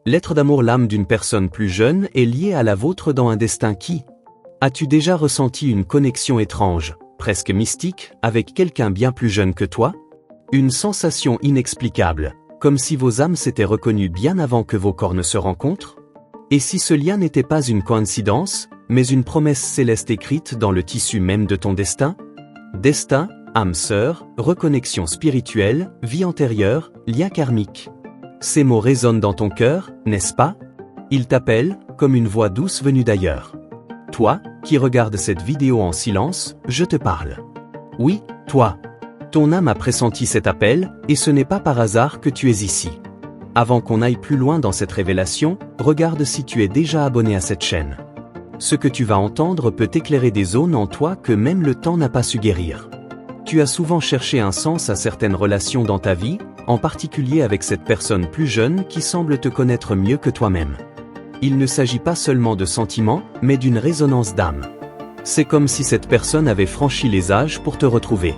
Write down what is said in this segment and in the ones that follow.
Lettre d'amour. L'âme d'une personne plus jeune est liée à la vôtre dans un destin qui... As-tu déjà ressenti une connexion étrange, presque mystique, avec quelqu'un bien plus jeune que toi? Une sensation inexplicable, comme si vos âmes s'étaient reconnues bien avant que vos corps ne se rencontrent? Et si ce lien n'était pas une coïncidence, mais une promesse céleste écrite dans le tissu même de ton destin? Destin, âme sœur, reconnexion spirituelle, vie antérieure, lien karmique. Ces mots résonnent dans ton cœur, n'est-ce pas? Ils t'appellent, comme une voix douce venue d'ailleurs. Toi, qui regardes cette vidéo en silence, je te parle. Oui, toi. Ton âme a pressenti cet appel, et ce n'est pas par hasard que tu es ici. Avant qu'on aille plus loin dans cette révélation, regarde si tu es déjà abonné à cette chaîne. Ce que tu vas entendre peut éclairer des zones en toi que même le temps n'a pas su guérir. Tu as souvent cherché un sens à certaines relations dans ta vie, en particulier avec cette personne plus jeune qui semble te connaître mieux que toi-même. Il ne s'agit pas seulement de sentiments, mais d'une résonance d'âme. C'est comme si cette personne avait franchi les âges pour te retrouver.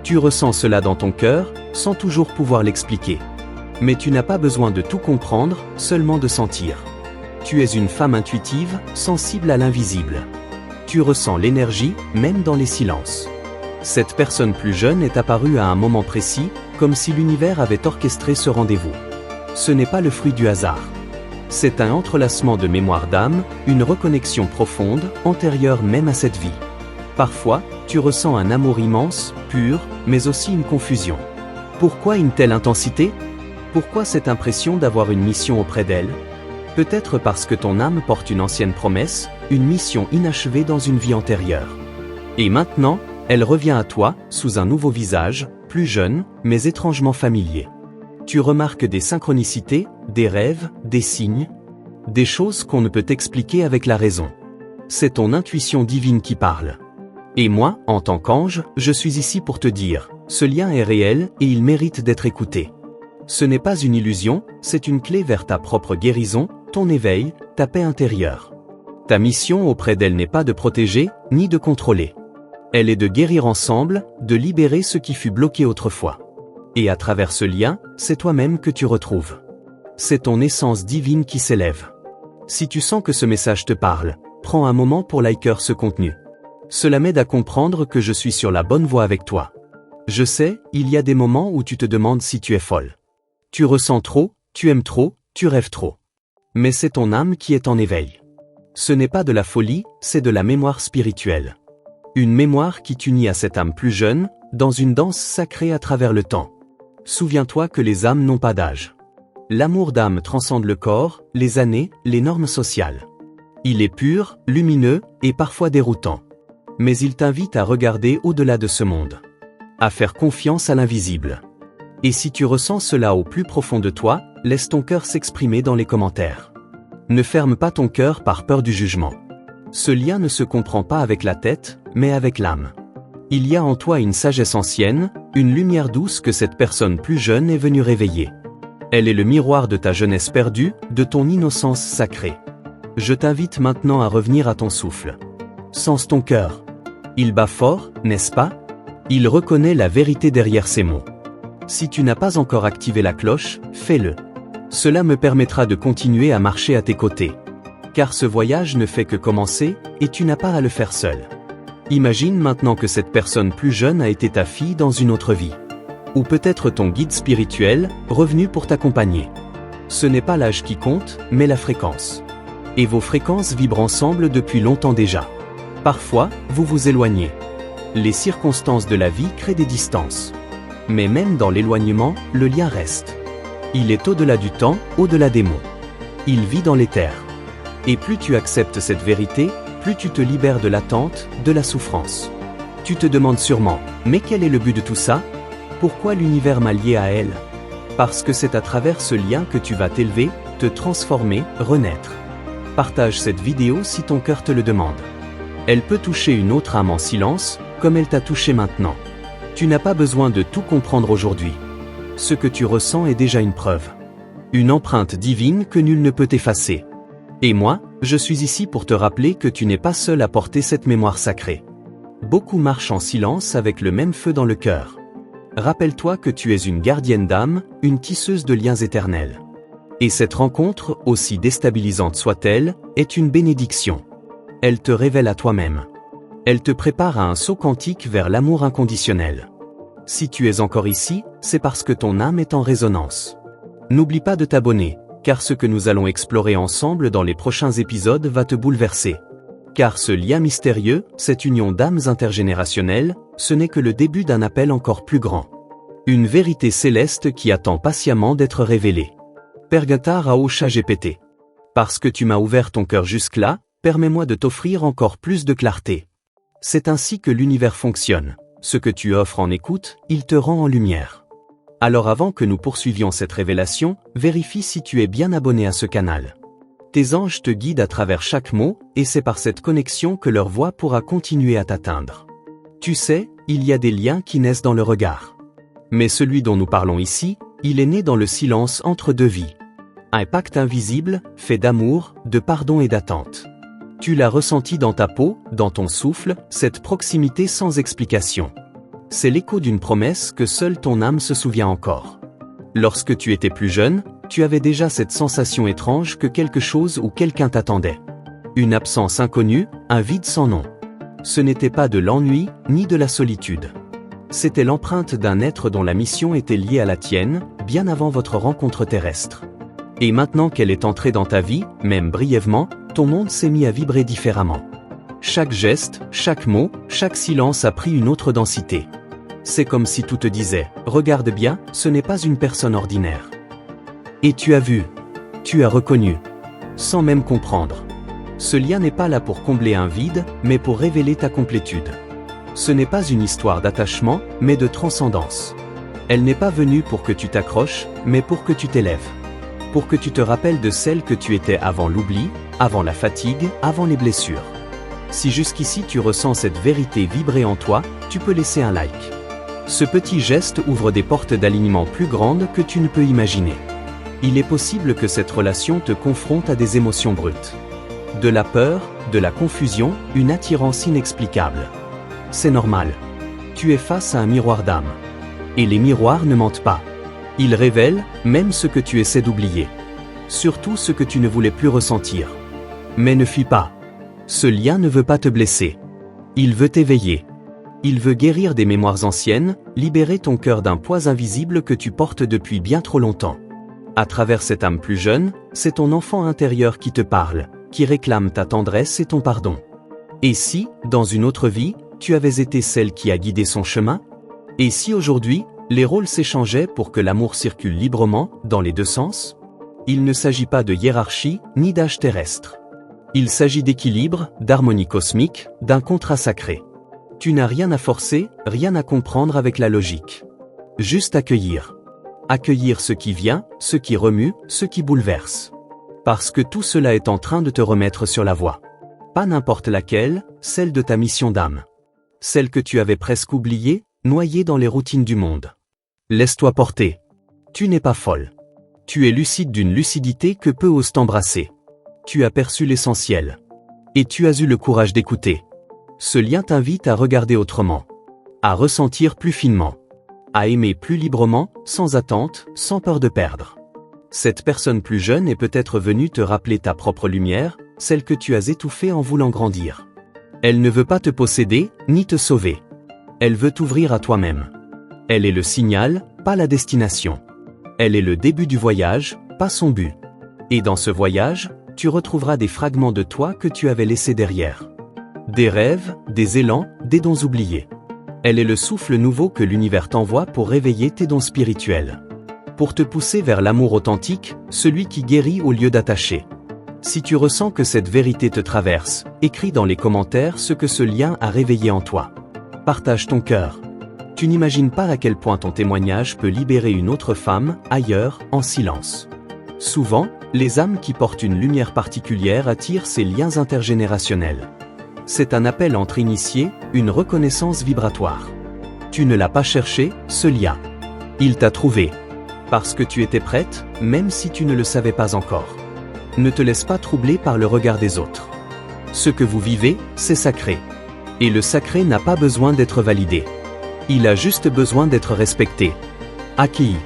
Tu ressens cela dans ton cœur, sans toujours pouvoir l'expliquer. Mais tu n'as pas besoin de tout comprendre, seulement de sentir. Tu es une femme intuitive, sensible à l'invisible. Tu ressens l'énergie, même dans les silences. Cette personne plus jeune est apparue à un moment précis, comme si l'univers avait orchestré ce rendez-vous. Ce n'est pas le fruit du hasard. C'est un entrelacement de mémoire d'âme, une reconnexion profonde, antérieure même à cette vie. Parfois, tu ressens un amour immense, pur, mais aussi une confusion. Pourquoi une telle intensité? Pourquoi cette impression d'avoir une mission auprès d'elle? Peut-être parce que ton âme porte une ancienne promesse, une mission inachevée dans une vie antérieure. Et maintenant, elle revient à toi, sous un nouveau visage, plus jeune, mais étrangement familier. Tu remarques des synchronicités, des rêves, des signes, des choses qu'on ne peut expliquer avec la raison. C'est ton intuition divine qui parle. Et moi, en tant qu'ange, je suis ici pour te dire, ce lien est réel et il mérite d'être écouté. Ce n'est pas une illusion, c'est une clé vers ta propre guérison, ton éveil, ta paix intérieure. Ta mission auprès d'elle n'est pas de protéger, ni de contrôler. Elle est de guérir ensemble, de libérer ce qui fut bloqué autrefois. Et à travers ce lien, c'est toi-même que tu retrouves. C'est ton essence divine qui s'élève. Si tu sens que ce message te parle, prends un moment pour liker ce contenu. Cela m'aide à comprendre que je suis sur la bonne voie avec toi. Je sais, il y a des moments où tu te demandes si tu es folle. Tu ressens trop, tu aimes trop, tu rêves trop. Mais c'est ton âme qui est en éveil. Ce n'est pas de la folie, c'est de la mémoire spirituelle. Une mémoire qui t'unit à cette âme plus jeune, dans une danse sacrée à travers le temps. Souviens-toi que les âmes n'ont pas d'âge. L'amour d'âme transcende le corps, les années, les normes sociales. Il est pur, lumineux, et parfois déroutant. Mais il t'invite à regarder au-delà de ce monde. À faire confiance à l'invisible. Et si tu ressens cela au plus profond de toi, laisse ton cœur s'exprimer dans les commentaires. Ne ferme pas ton cœur par peur du jugement. Ce lien ne se comprend pas avec la tête, mais avec l'âme. Il y a en toi une sagesse ancienne, une lumière douce que cette personne plus jeune est venue réveiller. Elle est le miroir de ta jeunesse perdue, de ton innocence sacrée. Je t'invite maintenant à revenir à ton souffle. Sens ton cœur. Il bat fort, n'est-ce pas? Il reconnaît la vérité derrière ces mots. Si tu n'as pas encore activé la cloche, fais-le. Cela me permettra de continuer à marcher à tes côtés. Car ce voyage ne fait que commencer, et tu n'as pas à le faire seul. Imagine maintenant que cette personne plus jeune a été ta fille dans une autre vie. Ou peut-être ton guide spirituel, revenu pour t'accompagner. Ce n'est pas l'âge qui compte, mais la fréquence. Et vos fréquences vibrent ensemble depuis longtemps déjà. Parfois, vous vous éloignez. Les circonstances de la vie créent des distances. Mais même dans l'éloignement, le lien reste. Il est au-delà du temps, au-delà des mots. Il vit dans l'éther. Et plus tu acceptes cette vérité, plus tu te libères de l'attente, de la souffrance. Tu te demandes sûrement, mais quel est le but de tout ça? Pourquoi l'univers m'a lié à elle? Parce que c'est à travers ce lien que tu vas t'élever, te transformer, renaître. Partage cette vidéo si ton cœur te le demande. Elle peut toucher une autre âme en silence, comme elle t'a touché maintenant. Tu n'as pas besoin de tout comprendre aujourd'hui. Ce que tu ressens est déjà une preuve. Une empreinte divine que nul ne peut effacer. Et moi, je suis ici pour te rappeler que tu n'es pas seul à porter cette mémoire sacrée. Beaucoup marchent en silence avec le même feu dans le cœur. Rappelle-toi que tu es une gardienne d'âme, une tisseuse de liens éternels. Et cette rencontre, aussi déstabilisante soit-elle, est une bénédiction. Elle te révèle à toi-même. Elle te prépare à un saut quantique vers l'amour inconditionnel. Si tu es encore ici, c'est parce que ton âme est en résonance. N'oublie pas de t'abonner, car ce que nous allons explorer ensemble dans les prochains épisodes va te bouleverser. Car ce lien mystérieux, cette union d'âmes intergénérationnelles, ce n'est que le début d'un appel encore plus grand. Une vérité céleste qui attend patiemment d'être révélée. Pergatar à ChatGPT. Parce que tu m'as ouvert ton cœur jusque-là, permets-moi de t'offrir encore plus de clarté. C'est ainsi que l'univers fonctionne. Ce que tu offres en écoute, il te rend en lumière. Alors avant que nous poursuivions cette révélation, vérifie si tu es bien abonné à ce canal. Tes anges te guident à travers chaque mot, et c'est par cette connexion que leur voix pourra continuer à t'atteindre. Tu sais, il y a des liens qui naissent dans le regard. Mais celui dont nous parlons ici, il est né dans le silence entre deux vies. Un pacte invisible, fait d'amour, de pardon et d'attente. Tu l'as ressenti dans ta peau, dans ton souffle, cette proximité sans explication. C'est l'écho d'une promesse que seule ton âme se souvient encore. Lorsque tu étais plus jeune, tu avais déjà cette sensation étrange que quelque chose ou quelqu'un t'attendait. Une absence inconnue, un vide sans nom. Ce n'était pas de l'ennui, ni de la solitude. C'était l'empreinte d'un être dont la mission était liée à la tienne, bien avant votre rencontre terrestre. Et maintenant qu'elle est entrée dans ta vie, même brièvement, ton monde s'est mis à vibrer différemment. Chaque geste, chaque mot, chaque silence a pris une autre densité. C'est comme si tout te disait, regarde bien, ce n'est pas une personne ordinaire. Et tu as vu, tu as reconnu, sans même comprendre. Ce lien n'est pas là pour combler un vide, mais pour révéler ta complétude. Ce n'est pas une histoire d'attachement, mais de transcendance. Elle n'est pas venue pour que tu t'accroches, mais pour que tu t'élèves. Pour que tu te rappelles de celle que tu étais avant l'oubli, avant la fatigue, avant les blessures. Si jusqu'ici tu ressens cette vérité vibrer en toi, tu peux laisser un like. Ce petit geste ouvre des portes d'alignement plus grandes que tu ne peux imaginer. Il est possible que cette relation te confronte à des émotions brutes. De la peur, de la confusion, une attirance inexplicable. C'est normal. Tu es face à un miroir d'âme. Et les miroirs ne mentent pas. Ils révèlent, même ce que tu essaies d'oublier. Surtout ce que tu ne voulais plus ressentir. Mais ne fuis pas. Ce lien ne veut pas te blesser. Il veut t'éveiller. Il veut guérir des mémoires anciennes, libérer ton cœur d'un poids invisible que tu portes depuis bien trop longtemps. À travers cette âme plus jeune, c'est ton enfant intérieur qui te parle, qui réclame ta tendresse et ton pardon. Et si, dans une autre vie, tu avais été celle qui a guidé son chemin? Et si aujourd'hui, les rôles s'échangeaient pour que l'amour circule librement, dans les deux sens? Il ne s'agit pas de hiérarchie, ni d'âge terrestre. Il s'agit d'équilibre, d'harmonie cosmique, d'un contrat sacré. Tu n'as rien à forcer, rien à comprendre avec la logique. Juste accueillir. Accueillir ce qui vient, ce qui remue, ce qui bouleverse. Parce que tout cela est en train de te remettre sur la voie. Pas n'importe laquelle, celle de ta mission d'âme. Celle que tu avais presque oubliée, noyée dans les routines du monde. Laisse-toi porter. Tu n'es pas folle. Tu es lucide d'une lucidité que peu osent t'embrasser. Tu as perçu l'essentiel. Et tu as eu le courage d'écouter. Ce lien t'invite à regarder autrement. À ressentir plus finement. À aimer plus librement, sans attente, sans peur de perdre. Cette personne plus jeune est peut-être venue te rappeler ta propre lumière, celle que tu as étouffée en voulant grandir. Elle ne veut pas te posséder, ni te sauver. Elle veut t'ouvrir à toi-même. Elle est le signal, pas la destination. Elle est le début du voyage, pas son but. Et dans ce voyage, tu retrouveras des fragments de toi que tu avais laissés derrière. Des rêves, des élans, des dons oubliés. Elle est le souffle nouveau que l'univers t'envoie pour réveiller tes dons spirituels. Pour te pousser vers l'amour authentique, celui qui guérit au lieu d'attacher. Si tu ressens que cette vérité te traverse, écris dans les commentaires ce que ce lien a réveillé en toi. Partage ton cœur. Tu n'imagines pas à quel point ton témoignage peut libérer une autre femme, ailleurs, en silence. Souvent, les âmes qui portent une lumière particulière attirent ces liens intergénérationnels. C'est un appel entre initiés, une reconnaissance vibratoire. Tu ne l'as pas cherché, ce lien. Il t'a trouvé. Parce que tu étais prête, même si tu ne le savais pas encore. Ne te laisse pas troubler par le regard des autres. Ce que vous vivez, c'est sacré. Et le sacré n'a pas besoin d'être validé. Il a juste besoin d'être respecté. Accueilli.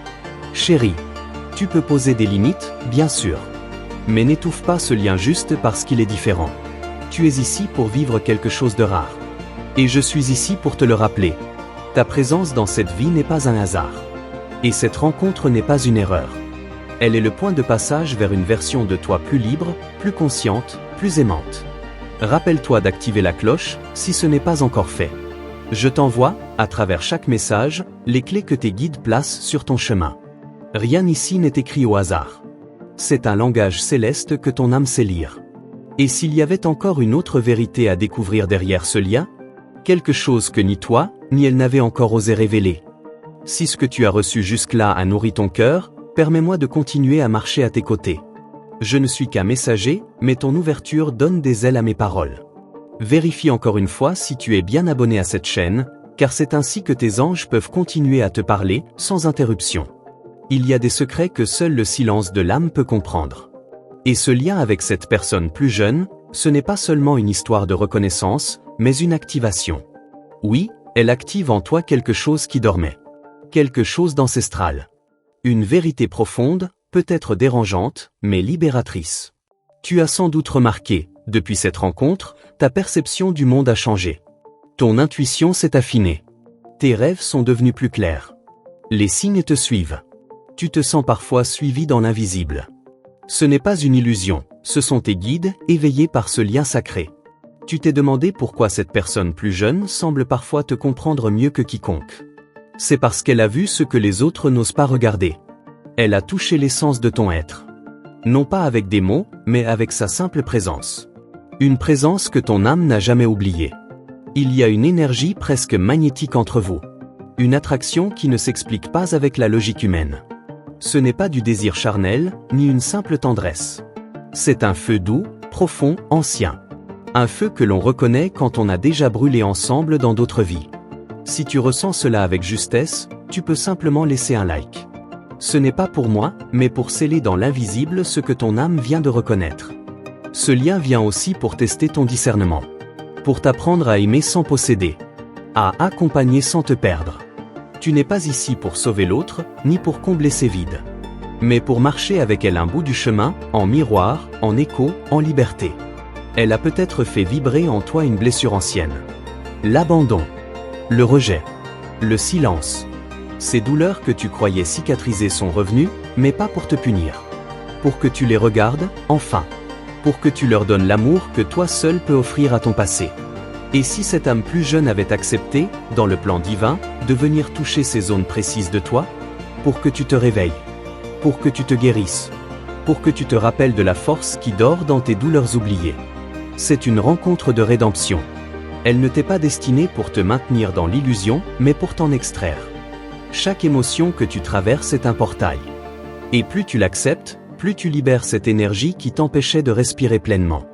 Chéri. Tu peux poser des limites, bien sûr. Mais n'étouffe pas ce lien juste parce qu'il est différent. Tu es ici pour vivre quelque chose de rare. Et je suis ici pour te le rappeler. Ta présence dans cette vie n'est pas un hasard. Et cette rencontre n'est pas une erreur. Elle est le point de passage vers une version de toi plus libre, plus consciente, plus aimante. Rappelle-toi d'activer la cloche, si ce n'est pas encore fait. Je t'envoie, à travers chaque message, les clés que tes guides placent sur ton chemin. Rien ici n'est écrit au hasard. C'est un langage céleste que ton âme sait lire. Et s'il y avait encore une autre vérité à découvrir derrière ce lien? Quelque chose que ni toi, ni elle n'avait encore osé révéler. Si ce que tu as reçu jusque-là a nourri ton cœur, permets-moi de continuer à marcher à tes côtés. Je ne suis qu'un messager, mais ton ouverture donne des ailes à mes paroles. Vérifie encore une fois si tu es bien abonné à cette chaîne, car c'est ainsi que tes anges peuvent continuer à te parler, sans interruption. Il y a des secrets que seul le silence de l'âme peut comprendre. Et ce lien avec cette personne plus jeune, ce n'est pas seulement une histoire de reconnaissance, mais une activation. Oui, elle active en toi quelque chose qui dormait. Quelque chose d'ancestral. Une vérité profonde, peut-être dérangeante, mais libératrice. Tu as sans doute remarqué, depuis cette rencontre, ta perception du monde a changé. Ton intuition s'est affinée. Tes rêves sont devenus plus clairs. Les signes te suivent. Tu te sens parfois suivi dans l'invisible. Ce n'est pas une illusion, ce sont tes guides, éveillés par ce lien sacré. Tu t'es demandé pourquoi cette personne plus jeune semble parfois te comprendre mieux que quiconque. C'est parce qu'elle a vu ce que les autres n'osent pas regarder. Elle a touché l'essence de ton être. Non pas avec des mots, mais avec sa simple présence. Une présence que ton âme n'a jamais oubliée. Il y a une énergie presque magnétique entre vous. Une attraction qui ne s'explique pas avec la logique humaine. Ce n'est pas du désir charnel, ni une simple tendresse. C'est un feu doux, profond, ancien. Un feu que l'on reconnaît quand on a déjà brûlé ensemble dans d'autres vies. Si tu ressens cela avec justesse, tu peux simplement laisser un like. Ce n'est pas pour moi, mais pour sceller dans l'invisible ce que ton âme vient de reconnaître. Ce lien vient aussi pour tester ton discernement. Pour t'apprendre à aimer sans posséder. À accompagner sans te perdre. Tu n'es pas ici pour sauver l'autre, ni pour combler ses vides. Mais pour marcher avec elle un bout du chemin, en miroir, en écho, en liberté. Elle a peut-être fait vibrer en toi une blessure ancienne. L'abandon. Le rejet. Le silence. Ces douleurs que tu croyais cicatriser sont revenues, mais pas pour te punir. Pour que tu les regardes, enfin. Pour que tu leur donnes l'amour que toi seul peux offrir à ton passé. Et si cette âme plus jeune avait accepté, dans le plan divin, de venir toucher ces zones précises de toi? Pour que tu te réveilles. Pour que tu te guérisses. Pour que tu te rappelles de la force qui dort dans tes douleurs oubliées. C'est une rencontre de rédemption. Elle ne t'est pas destinée pour te maintenir dans l'illusion, mais pour t'en extraire. Chaque émotion que tu traverses est un portail. Et plus tu l'acceptes, plus tu libères cette énergie qui t'empêchait de respirer pleinement.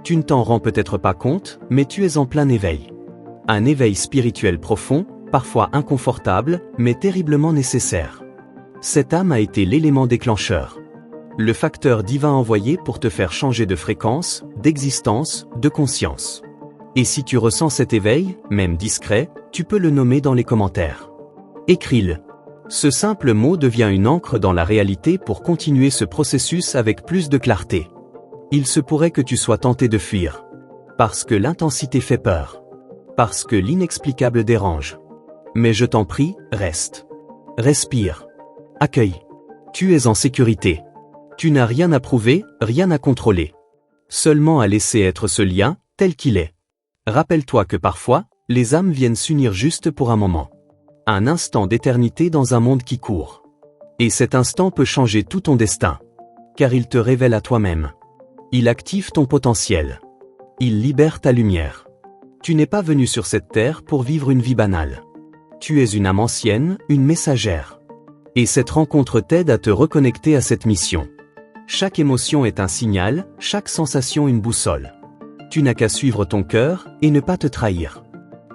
Tu ne t'en rends peut-être pas compte, mais tu es en plein éveil. Un éveil spirituel profond, parfois inconfortable, mais terriblement nécessaire. Cette âme a été l'élément déclencheur. Le facteur divin envoyé pour te faire changer de fréquence, d'existence, de conscience. Et si tu ressens cet éveil, même discret, tu peux le nommer dans les commentaires. Écris-le. Ce simple mot devient une encre dans la réalité pour continuer ce processus avec plus de clarté. Il se pourrait que tu sois tenté de fuir. Parce que l'intensité fait peur. Parce que l'inexplicable dérange. Mais je t'en prie, reste. Respire. Accueille. Tu es en sécurité. Tu n'as rien à prouver, rien à contrôler. Seulement à laisser être ce lien, tel qu'il est. Rappelle-toi que parfois, les âmes viennent s'unir juste pour un moment. Un instant d'éternité dans un monde qui court. Et cet instant peut changer tout ton destin. Car il te révèle à toi-même. Il active ton potentiel. Il libère ta lumière. Tu n'es pas venu sur cette terre pour vivre une vie banale. Tu es une âme ancienne, une messagère. Et cette rencontre t'aide à te reconnecter à cette mission. Chaque émotion est un signal, chaque sensation une boussole. Tu n'as qu'à suivre ton cœur, et ne pas te trahir.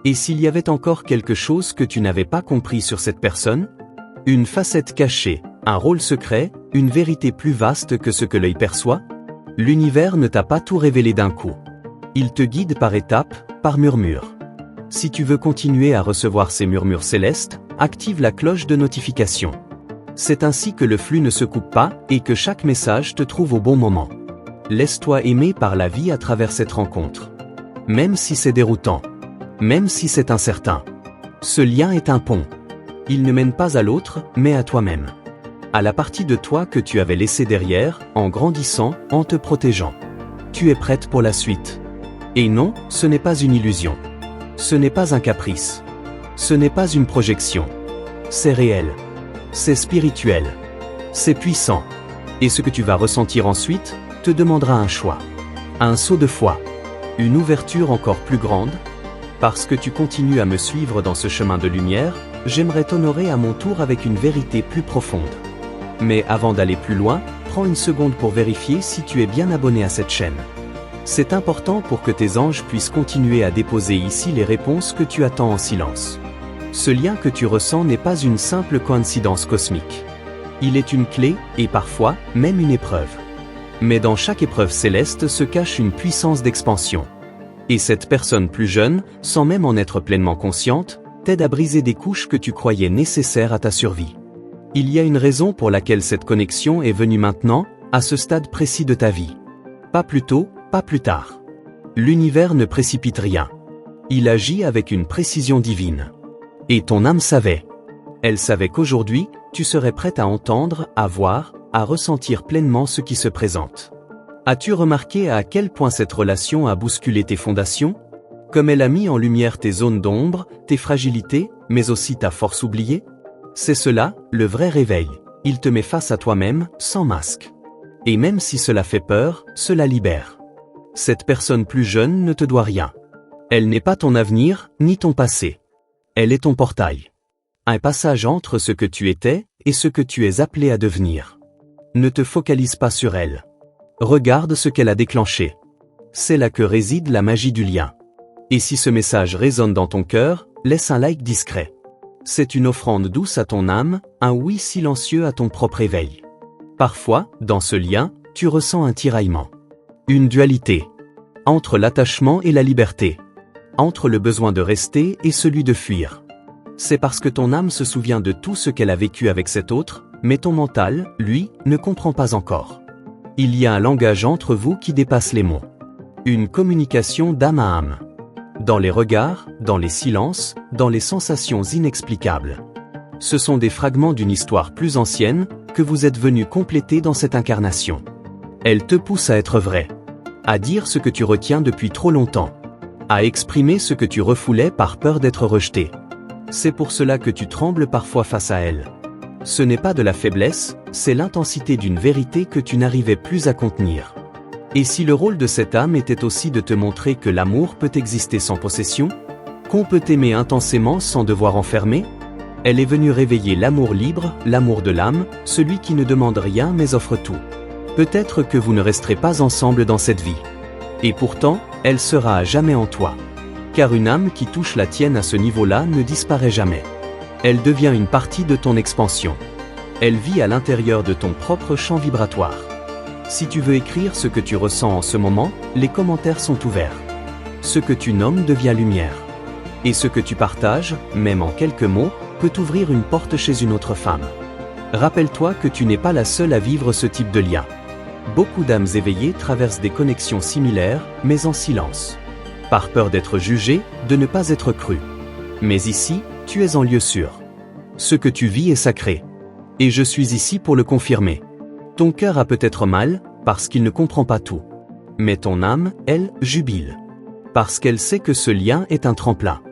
Et s'il y avait encore quelque chose que tu n'avais pas compris sur cette personne? Une facette cachée, un rôle secret, une vérité plus vaste que ce que l'œil perçoit? L'univers ne t'a pas tout révélé d'un coup. Il te guide par étapes, par murmures. Si tu veux continuer à recevoir ces murmures célestes, active la cloche de notification. C'est ainsi que le flux ne se coupe pas et que chaque message te trouve au bon moment. Laisse-toi aimer par la vie à travers cette rencontre. Même si c'est déroutant. Même si c'est incertain. Ce lien est un pont. Il ne mène pas à l'autre, mais à toi-même. À la partie de toi que tu avais laissée derrière, en grandissant, en te protégeant. Tu es prête pour la suite. Et non, ce n'est pas une illusion. Ce n'est pas un caprice. Ce n'est pas une projection. C'est réel. C'est spirituel. C'est puissant. Et ce que tu vas ressentir ensuite, te demandera un choix. Un saut de foi. Une ouverture encore plus grande. Parce que tu continues à me suivre dans ce chemin de lumière, j'aimerais t'honorer à mon tour avec une vérité plus profonde. Mais avant d'aller plus loin, prends une seconde pour vérifier si tu es bien abonné à cette chaîne. C'est important pour que tes anges puissent continuer à déposer ici les réponses que tu attends en silence. Ce lien que tu ressens n'est pas une simple coïncidence cosmique. Il est une clé, et parfois, même une épreuve. Mais dans chaque épreuve céleste se cache une puissance d'expansion. Et cette personne plus jeune, sans même en être pleinement consciente, t'aide à briser des couches que tu croyais nécessaires à ta survie. Il y a une raison pour laquelle cette connexion est venue maintenant, à ce stade précis de ta vie. Pas plus tôt, pas plus tard. L'univers ne précipite rien. Il agit avec une précision divine. Et ton âme savait. Elle savait qu'aujourd'hui, tu serais prête à entendre, à voir, à ressentir pleinement ce qui se présente. As-tu remarqué à quel point cette relation a bousculé tes fondations? Comme elle a mis en lumière tes zones d'ombre, tes fragilités, mais aussi ta force oubliée? C'est cela, le vrai réveil. Il te met face à toi-même, sans masque. Et même si cela fait peur, cela libère. Cette personne plus jeune ne te doit rien. Elle n'est pas ton avenir, ni ton passé. Elle est ton portail. Un passage entre ce que tu étais et ce que tu es appelé à devenir. Ne te focalise pas sur elle. Regarde ce qu'elle a déclenché. C'est là que réside la magie du lien. Et si ce message résonne dans ton cœur, laisse un like discret. C'est une offrande douce à ton âme, un oui silencieux à ton propre éveil. Parfois, dans ce lien, tu ressens un tiraillement. Une dualité. Entre l'attachement et la liberté. Entre le besoin de rester et celui de fuir. C'est parce que ton âme se souvient de tout ce qu'elle a vécu avec cet autre, mais ton mental, lui, ne comprend pas encore. Il y a un langage entre vous qui dépasse les mots. Une communication d'âme à âme. Dans les regards, dans les silences, dans les sensations inexplicables. Ce sont des fragments d'une histoire plus ancienne, que vous êtes venu compléter dans cette incarnation. Elle te pousse à être vrai. À dire ce que tu retiens depuis trop longtemps. À exprimer ce que tu refoulais par peur d'être rejeté. C'est pour cela que tu trembles parfois face à elle. Ce n'est pas de la faiblesse, c'est l'intensité d'une vérité que tu n'arrivais plus à contenir. Et si le rôle de cette âme était aussi de te montrer que l'amour peut exister sans possession, qu'on peut aimer intensément sans devoir enfermer, elle est venue réveiller l'amour libre, l'amour de l'âme, celui qui ne demande rien mais offre tout. Peut-être que vous ne resterez pas ensemble dans cette vie. Et pourtant, elle sera à jamais en toi. Car une âme qui touche la tienne à ce niveau-là ne disparaît jamais. Elle devient une partie de ton expansion. Elle vit à l'intérieur de ton propre champ vibratoire. Si tu veux écrire ce que tu ressens en ce moment, les commentaires sont ouverts. Ce que tu nommes devient lumière. Et ce que tu partages, même en quelques mots, peut ouvrir une porte chez une autre femme. Rappelle-toi que tu n'es pas la seule à vivre ce type de lien. Beaucoup d'âmes éveillées traversent des connexions similaires, mais en silence. Par peur d'être jugées, de ne pas être crues. Mais ici, tu es en lieu sûr. Ce que tu vis est sacré. Et je suis ici pour le confirmer. Ton cœur a peut-être mal, parce qu'il ne comprend pas tout. Mais ton âme, elle, jubile. Parce qu'elle sait que ce lien est un tremplin.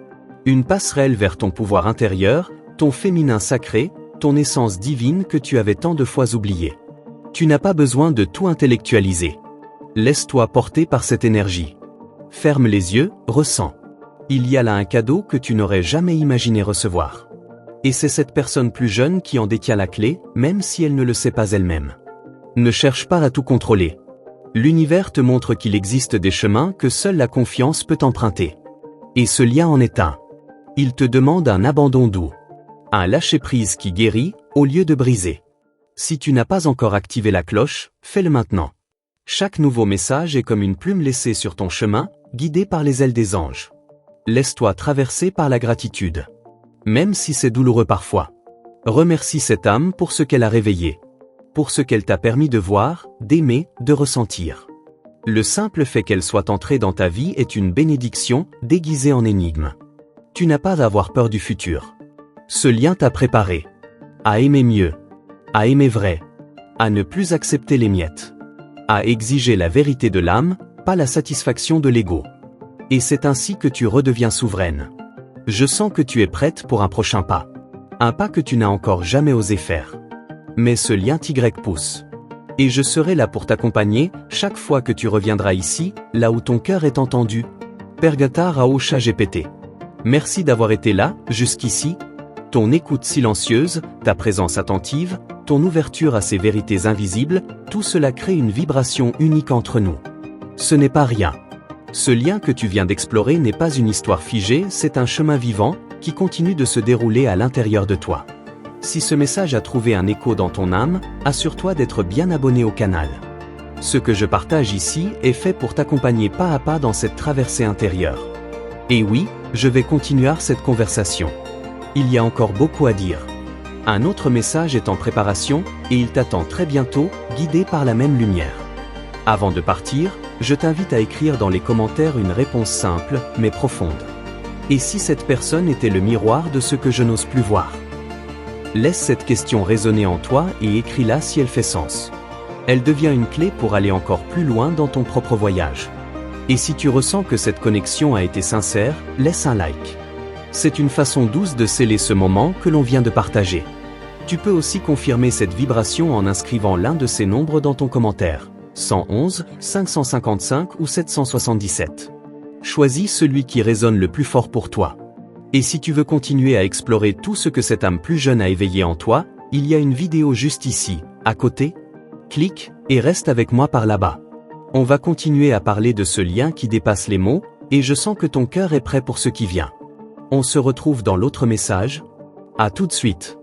Une passerelle vers ton pouvoir intérieur, ton féminin sacré, ton essence divine que tu avais tant de fois oubliée. Tu n'as pas besoin de tout intellectualiser. Laisse-toi porter par cette énergie. Ferme les yeux, ressens. Il y a là un cadeau que tu n'aurais jamais imaginé recevoir. Et c'est cette personne plus jeune qui en détient la clé, même si elle ne le sait pas elle-même. Ne cherche pas à tout contrôler. L'univers te montre qu'il existe des chemins que seule la confiance peut emprunter. Et ce lien en est un. Il te demande un abandon doux. Un lâcher-prise qui guérit, au lieu de briser. Si tu n'as pas encore activé la cloche, fais-le maintenant. Chaque nouveau message est comme une plume laissée sur ton chemin, guidée par les ailes des anges. Laisse-toi traverser par la gratitude. Même si c'est douloureux parfois. Remercie cette âme pour ce qu'elle a réveillé. Pour ce qu'elle t'a permis de voir, d'aimer, de ressentir. Le simple fait qu'elle soit entrée dans ta vie est une bénédiction, déguisée en énigme. Tu n'as pas à avoir peur du futur. Ce lien t'a préparé à aimer mieux, à aimer vrai, à ne plus accepter les miettes, à exiger la vérité de l'âme, pas la satisfaction de l'ego. Et c'est ainsi que tu redeviens souveraine. Je sens que tu es prête pour un prochain pas. Un pas que tu n'as encore jamais osé faire. Mais ce lien t'y pousse. Et je serai là pour t'accompagner, chaque fois que tu reviendras ici, là où ton cœur est entendu. Pergata Raosha GPT. Merci d'avoir été là, jusqu'ici. Ton écoute silencieuse, ta présence attentive, ton ouverture à ces vérités invisibles, tout cela crée une vibration unique entre nous. Ce n'est pas rien. Ce lien que tu viens d'explorer n'est pas une histoire figée, c'est un chemin vivant, qui continue de se dérouler à l'intérieur de toi. Si ce message a trouvé un écho dans ton âme, assure-toi d'être bien abonné au canal. Ce que je partage ici est fait pour t'accompagner pas à pas dans cette traversée intérieure. Et oui, je vais continuer cette conversation. Il y a encore beaucoup à dire. Un autre message est en préparation, et il t'attend très bientôt, guidé par la même lumière. Avant de partir, je t'invite à écrire dans les commentaires une réponse simple, mais profonde. Et si cette personne était le miroir de ce que je n'ose plus voir? Laisse cette question résonner en toi et écris-la si elle fait sens. Elle devient une clé pour aller encore plus loin dans ton propre voyage. Et si tu ressens que cette connexion a été sincère, laisse un like. C'est une façon douce de sceller ce moment que l'on vient de partager. Tu peux aussi confirmer cette vibration en inscrivant l'un de ces nombres dans ton commentaire. 111, 555 ou 777. Choisis celui qui résonne le plus fort pour toi. Et si tu veux continuer à explorer tout ce que cette âme plus jeune a éveillé en toi, il y a une vidéo juste ici, à côté. Clique, et reste avec moi par là-bas. On va continuer à parler de ce lien qui dépasse les mots, et je sens que ton cœur est prêt pour ce qui vient. On se retrouve dans l'autre message. À tout de suite.